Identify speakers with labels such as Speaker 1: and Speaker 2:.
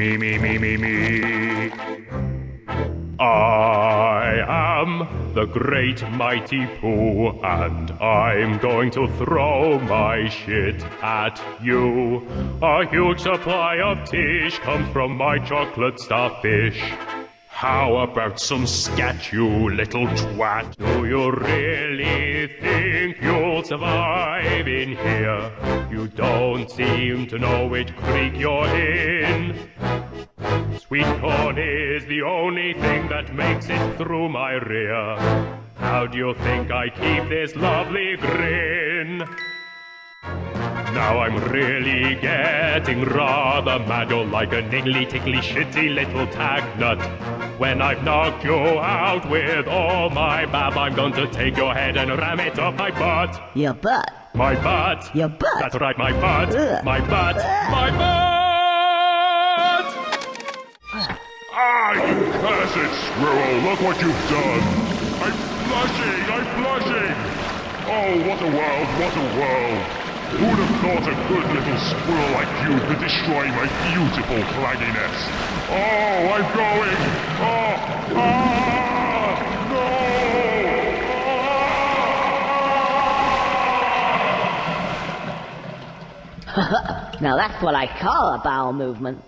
Speaker 1: Me. I am the great mighty Pooh, and I'm going to throw my shit at you. A huge supply of tish comes from my chocolate starfish. How about some scat, you little twat? Do you really think you'll survive in here? You don't seem to know which creek you're in. Sweet corn is the only thing that makes it through my rear. How do you think I keep this lovely grin? Now I'm really getting rather mad. You're like a niggly, tickly, shitty little tag nut. When I've knocked you out with all my bab, I'm going to take your head and ram it up my butt.
Speaker 2: Your butt?
Speaker 1: My butt.
Speaker 2: Your butt?
Speaker 1: That's right, my butt.
Speaker 2: Ugh.
Speaker 1: My butt.
Speaker 2: Ugh.
Speaker 1: My butt! Ah, you cursed squirrel, look what you've done. I'm blushing. Oh, what a world. Who'd have thought a good little squirrel like you could destroy my beautiful clagginess? Oh, I'm going. No!
Speaker 2: Now that's what I call a bowel movement.